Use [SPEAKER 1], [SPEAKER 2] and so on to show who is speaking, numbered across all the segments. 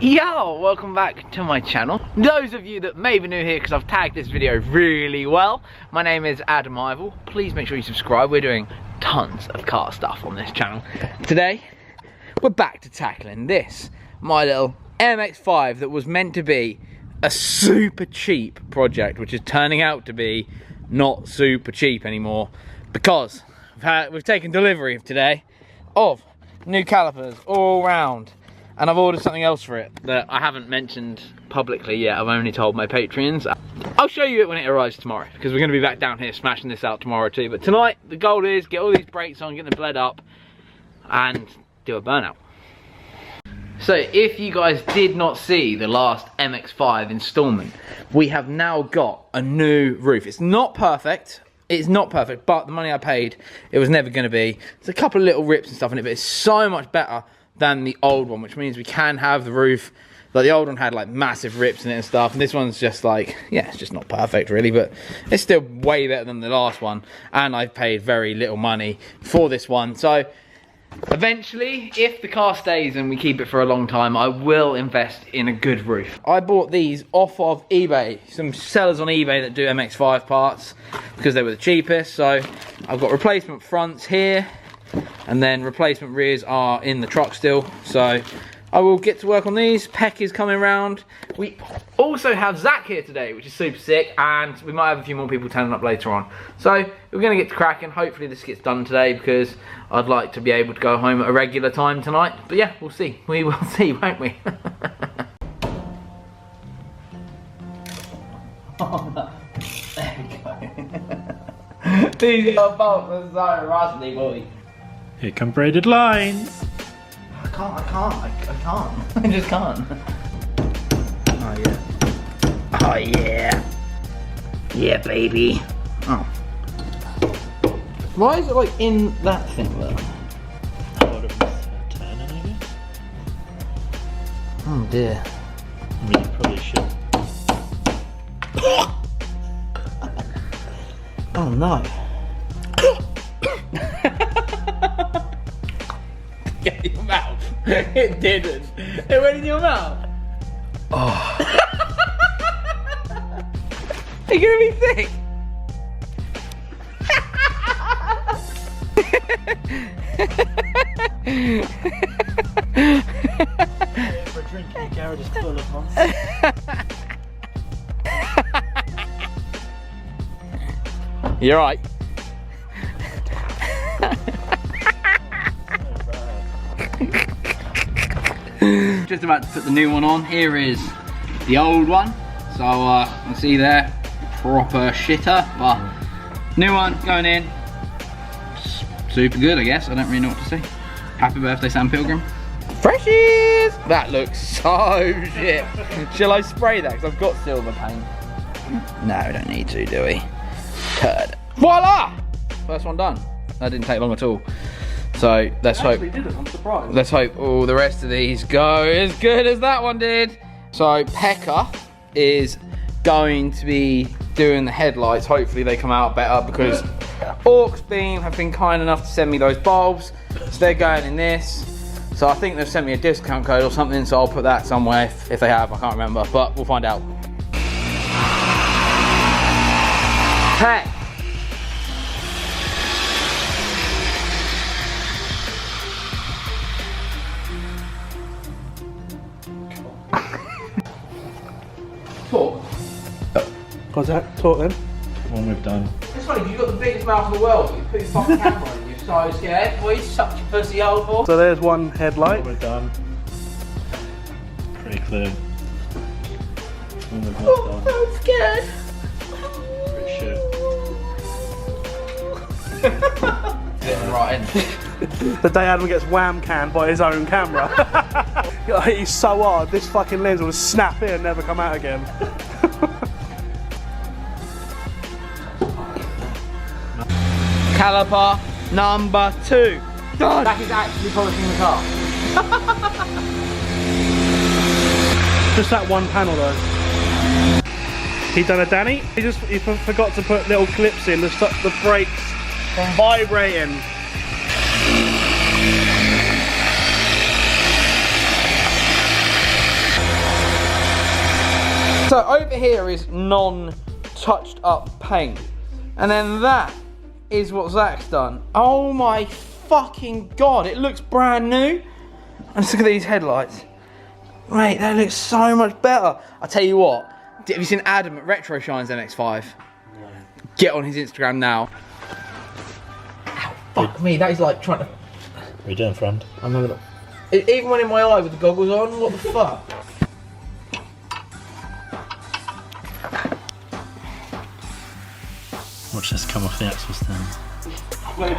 [SPEAKER 1] Yo, welcome back to my channel. Those of you that may be new here because I've tagged this video really well, my name is Adam Ivel. Please make sure you subscribe. We're doing tons of car stuff on this channel. Today, we're back to tackling this, my little MX-5 that was meant to be a super cheap project, which is turning out to be not super cheap anymore because we've taken delivery today of new calipers all round. And I've ordered something else for it that I haven't mentioned publicly yet. I've only told my Patreons. I'll show you it when it arrives tomorrow, because we're going to be back down here smashing this out tomorrow too. But tonight, the goal is get all these brakes on, get them bled up, and do a burnout. So if you guys did not see the last MX-5 installment, we have now got a new roof. It's not perfect. It's not perfect, but the money I paid, it was never going to be. There's a couple of little rips and stuff in it, but it's so much better than the old one, which means we can have the roof. Like the old one had like massive rips in it and stuff, and this one's just like, yeah, it's just not perfect really, but it's still way better than the last one. And I've paid very little money for this one, so eventually, if the car stays and we keep it for a long time, I will invest in a good roof. I bought these off of eBay, some sellers on eBay that do MX-5 parts, because they were the cheapest. So I've got replacement fronts here, and then replacement rears are in the truck still. So I will get to work on these. Peck is coming around. We also have Zach here today, which is super sick, and we might have a few more people turning up later on. So we're going to get to cracking. Hopefully this gets done today, because I'd like to be able to go home at a regular time tonight. But yeah, we'll see. We will see, won't we? Oh no. There we go. These bolts are so rusty, boy.
[SPEAKER 2] Here come braided lines.
[SPEAKER 1] I can't. I just can't. Oh yeah. Oh yeah. Yeah, baby. Oh. Why is it like in that thing though?
[SPEAKER 2] Turning, I guess.
[SPEAKER 1] Oh dear.
[SPEAKER 2] I mean, you probably should.
[SPEAKER 1] Oh no. Get in your mouth. It didn't. It went in your mouth. Oh. Are you gonna be thick?
[SPEAKER 2] For a drink in the garage is full of monsters.
[SPEAKER 1] You're right. Just about to put the new one on. Here is the old one. So you can see there, proper shitter. But new one going in. Super good, I guess. I don't really know what to say. Happy birthday, Sam Pilgrim. Freshies! That looks so shit. Shall I spray that? Because I've got silver paint. No, we don't need to, do we? Turd. Voila! First one done. That didn't take long at all. So let's hope.
[SPEAKER 2] I'm surprised.
[SPEAKER 1] Let's hope all the rest of these go as good as that one did. So Pekka is going to be doing the headlights. Hopefully they come out better, because Auxbeam have been kind enough to send me those bulbs. So they're going in this. So I think they've sent me a discount code or something, so I'll put that somewhere if they have. I can't remember, but we'll find out. Hey. Talk.
[SPEAKER 2] What's that? Talk then. One we've done.
[SPEAKER 1] It's funny, you've got the biggest mouth in the world, you put your fucking camera on, you're so scared. What are you such a pussy hole for?
[SPEAKER 2] So there's one headlight. We're done. Pretty clear. One we've not done.
[SPEAKER 1] I'm scared.
[SPEAKER 2] Pretty shit.
[SPEAKER 1] Right in.
[SPEAKER 2] The day Adam gets wham canned by his own camera. He's so hard, this fucking lens will snap in and never come out again.
[SPEAKER 1] Caliper number 2. Done. That is actually polishing the car.
[SPEAKER 2] Just that one panel though. He done a Danny. He forgot to put little clips in to stop the brakes from vibrating.
[SPEAKER 1] So over here is non-touched up paint. And then that is what Zach's done. Oh my fucking God, it looks brand new. And look at these headlights. Mate, that looks so much better. I'll tell you what, have you seen Adam at Retro Shines MX-5? No. Get on his Instagram now. Ow, fuck me, that is like trying to...
[SPEAKER 3] What are you doing, friend?
[SPEAKER 1] I'm having a... Even when in my eye with the goggles on, what the fuck?
[SPEAKER 3] Watch this come off the axle stand.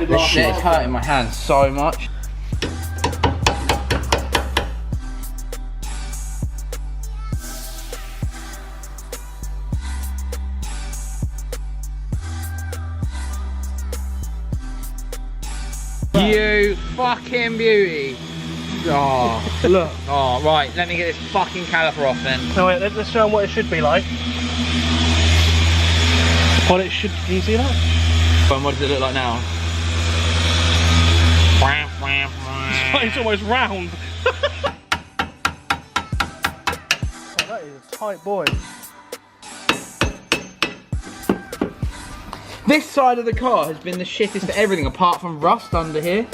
[SPEAKER 1] This shit is hurting my hands so much. You fucking beauty. Oh, look. Oh, right, let me get this fucking caliper off then.
[SPEAKER 2] So wait, let's show them what it should be like. What it should, can you see that?
[SPEAKER 1] And what does it look like now?
[SPEAKER 2] It's almost round. Oh, that is a tight boy.
[SPEAKER 1] This side of the car has been the shittest for everything apart from rust under here.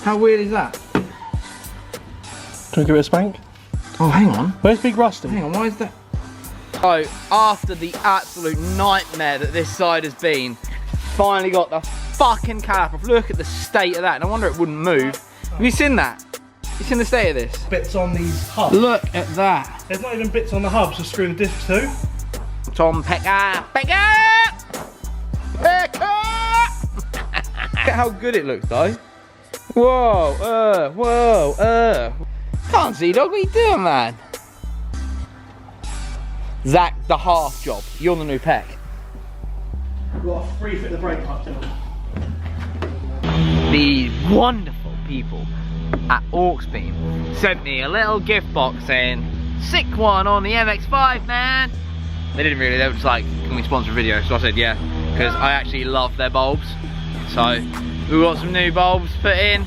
[SPEAKER 1] How weird is that?
[SPEAKER 2] Do you want to give it a spank?
[SPEAKER 1] Oh, hang on.
[SPEAKER 2] Where's Big Rusty?
[SPEAKER 1] Hang on, why is that? So, after the absolute nightmare that this side has been, finally got the fucking caliper. Look at the state of that. No wonder it wouldn't move. Have you seen that? You seen the state of this?
[SPEAKER 2] Bits on these hubs.
[SPEAKER 1] Look at that.
[SPEAKER 2] There's not even bits on the hubs to screw the discs to.
[SPEAKER 1] Tom Pecker. Pecker! Look at how good it looks though. Whoa, Can't see, dog, what are you doing, man? Zach, the half job. You're the new Peck.
[SPEAKER 2] We've got to refit the brake pipe to them.
[SPEAKER 1] The wonderful people at Auxbeam sent me a little gift box saying, sick one on the MX-5, man. They didn't really, they were just like, can we sponsor a video? So I said yeah, because I actually love their bulbs. So we've got some new bulbs put in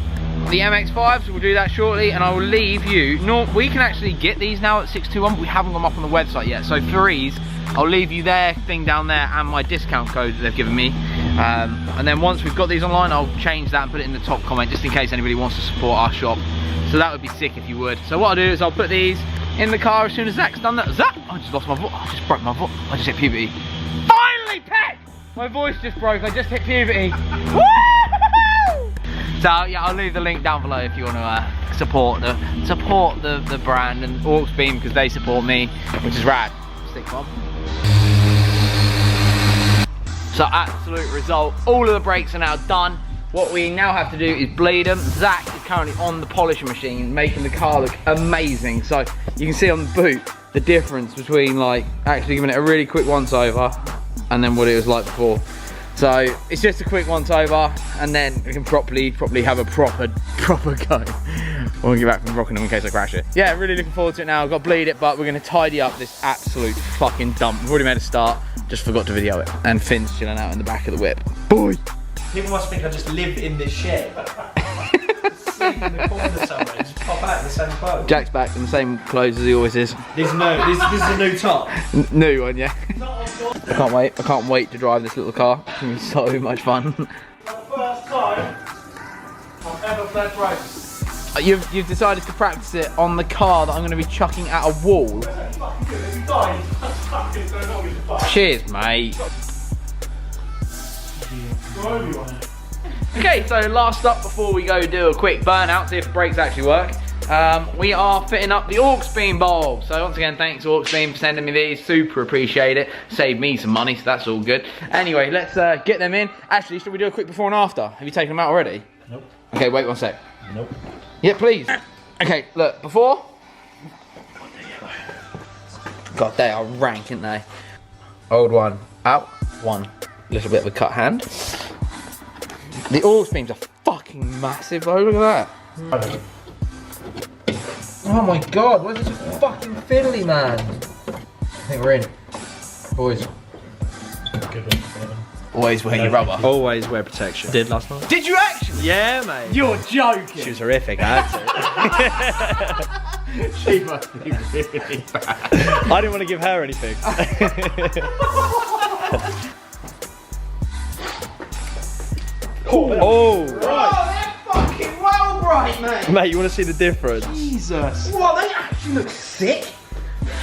[SPEAKER 1] the MX-5, so we'll do that shortly, and I will leave you. No, we can actually get these now at 621, but we haven't got them up on the website yet. So for ease, I'll leave you their thing down there and my discount code that they've given me. And then once we've got these online, I'll change that and put it in the top comment, just in case anybody wants to support our shop. So that would be sick if you would. So what I'll do is I'll put these in the car as soon as Zach's done that. Zach! I just lost my voice. I just broke my voice. I just hit puberty. Finally, Pet! My voice just broke. I just hit puberty. Woo! So yeah, I'll leave the link down below if you want to support the brand and Auxbeam, because they support me, which is rad. Stick bomb. So absolute result. All of the brakes are now done. What we now have to do is bleed them. Zach is currently on the polishing machine, making the car look amazing. So you can see on the boot the difference between like actually giving it a really quick once over and then what it was like before. So it's just a quick once over, and then we can properly have a proper go when we get back from rocking them in case I crash it. Yeah, really looking forward to it now. I've got to bleed it, but we're going to tidy up this absolute fucking dump. We've already made a start, just forgot to video it. And Finn's chilling out in the back of the whip. Boy!
[SPEAKER 4] People must think I just live in this shed. Sleep in the corner somewhere, just pop out in the same clothes.
[SPEAKER 1] Jack's back in the same clothes as he always is.
[SPEAKER 4] This is a new top.
[SPEAKER 1] New one, yeah. I can't wait to drive this little car. It's going to be so much fun.
[SPEAKER 2] The first time I've ever bled brakes.
[SPEAKER 1] You've decided to practice it on the car that I'm going to be chucking at a wall. Cheers, mate. Okay, so last up before we go do a quick burnout, see if the brakes actually work. We are fitting up the Auxbeam bulb. So once again, thanks Auxbeam for sending me these. Super appreciate it. Saved me some money, so that's all good. Anyway, let's get them in. Actually, should we do a quick before and after? Have you taken them out already?
[SPEAKER 3] Nope.
[SPEAKER 1] Okay, wait one sec.
[SPEAKER 3] Nope.
[SPEAKER 1] Yeah, please. Okay, look, before. God, they are rank, aren't they? Old one out, one little bit of a cut hand. The Auxbeams are fucking massive though, look at that. Oh my god, why is it so fucking fiddly, man? I think we're in. Boys.
[SPEAKER 3] Good one.
[SPEAKER 1] Always wear your rubber.
[SPEAKER 4] Always wear protection. Did last night.
[SPEAKER 1] Did you actually?
[SPEAKER 4] Yeah, mate.
[SPEAKER 1] You're joking.
[SPEAKER 4] She was horrific, I had to.
[SPEAKER 1] She must be really bad.
[SPEAKER 4] I didn't want to give her anything. Oh!
[SPEAKER 1] They're fucking well bright, mate.
[SPEAKER 4] Mate, you want to see the difference?
[SPEAKER 1] Jesus. What, they actually look sick.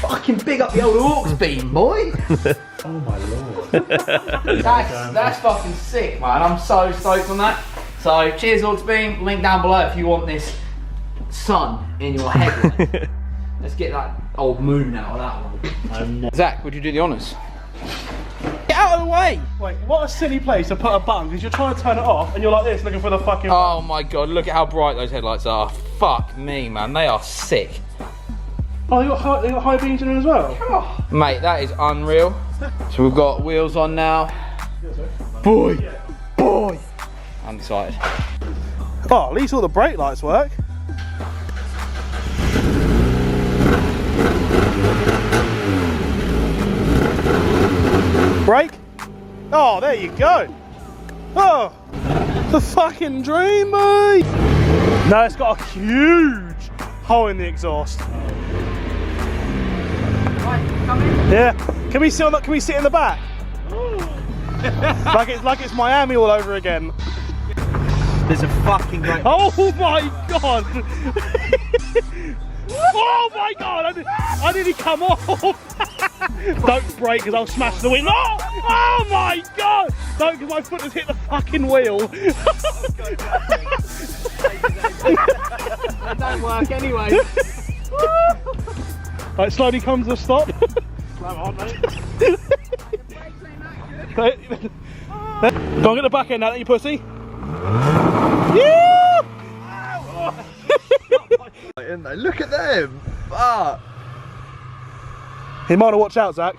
[SPEAKER 1] Fucking big up the old Auxbeam, boy.
[SPEAKER 2] Oh my lord.
[SPEAKER 1] That's fucking sick, man. I'm so stoked on that. So, cheers Auxbeam. Link down below if you want this sun in your headlight. Let's get that old moon out of that one. Zach, would you do the honours? Get out of the way!
[SPEAKER 2] Wait, what a silly place to put a button because you're trying to turn it off and you're like this looking for the fucking
[SPEAKER 1] Oh my god, look at how bright those headlights are. Fuck me, man. They are sick.
[SPEAKER 2] Oh, they got high beams in it as well?
[SPEAKER 1] Oh, mate, that is unreal. So we've got wheels on now. Boy! Boy! I'm excited.
[SPEAKER 2] Oh, at least all the brake lights work. Brake? Oh, there you go. Oh, the fucking dream, mate. No, it's got a huge hole in the exhaust.
[SPEAKER 1] Right, come in.
[SPEAKER 2] Yeah. Can we sit on that? Can we sit in the back? like it's Miami all over again.
[SPEAKER 4] There's a fucking great...
[SPEAKER 2] Oh my god! Oh my god! I nearly come off! Don't brake because I'll smash the wheel. Oh! Oh my god! Don't, because my foot has hit the fucking wheel.
[SPEAKER 1] That don't work anyway.
[SPEAKER 2] Right, slowly comes to a stop. Slam on, mate. Go and get the back end out, you pussy. Yeah!
[SPEAKER 4] Look at them! Fuck!
[SPEAKER 2] You might want to watch out, Zach.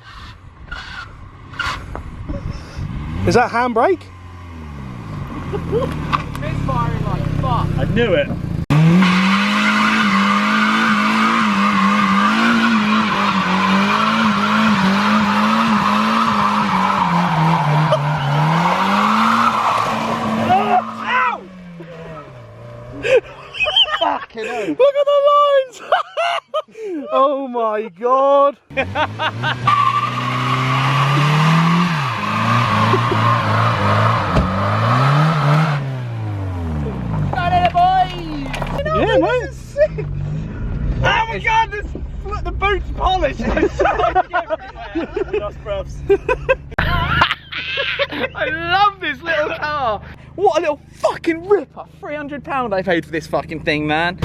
[SPEAKER 2] Is that handbrake?
[SPEAKER 1] Misfiring like fuck.
[SPEAKER 2] I knew it.
[SPEAKER 1] Fucking hell.
[SPEAKER 2] Look at the lines! Oh my god!
[SPEAKER 1] Got it, boys!
[SPEAKER 2] Yeah, mate.
[SPEAKER 1] Oh my god, the boot's polished. I love this little car. What a little fucking ripper. £300 I paid for this fucking thing, man.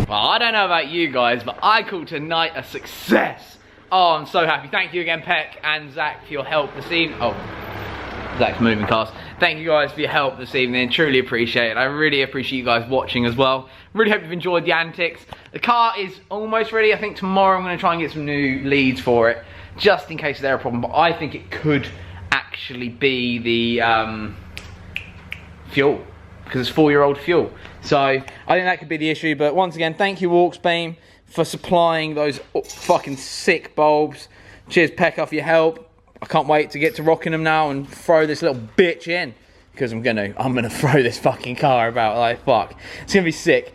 [SPEAKER 1] Well, I don't know about you guys, but I call tonight a success. Oh, I'm so happy. Thank you again, Peck and Zach, for your help this evening. Oh, Zach's moving cars. Thank you guys for your help this evening. Truly appreciate it. I really appreciate you guys watching as well. Really hope you've enjoyed the antics. The car is almost ready. I think tomorrow I'm going to try and get some new leads for it, just in case they're a problem. But I think it could actually be the fuel, because it's 4-year-old fuel. So I think that could be the issue. But once again, thank you Auxbeam for supplying those fucking sick bulbs. Cheers Pekka for your help. I can't wait to get to rocking them now and throw this little bitch in, because I'm gonna throw this fucking car about like fuck. It's gonna be sick.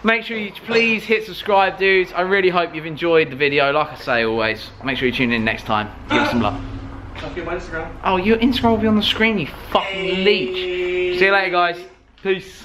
[SPEAKER 1] Make sure you please hit subscribe, dudes. I really hope you've enjoyed the video. Like I say always, make sure you tune in next time. Give us some love.
[SPEAKER 2] I'll get my Instagram.
[SPEAKER 1] Oh, your Instagram will be on the screen, you fucking leech. See you later, guys. Peace.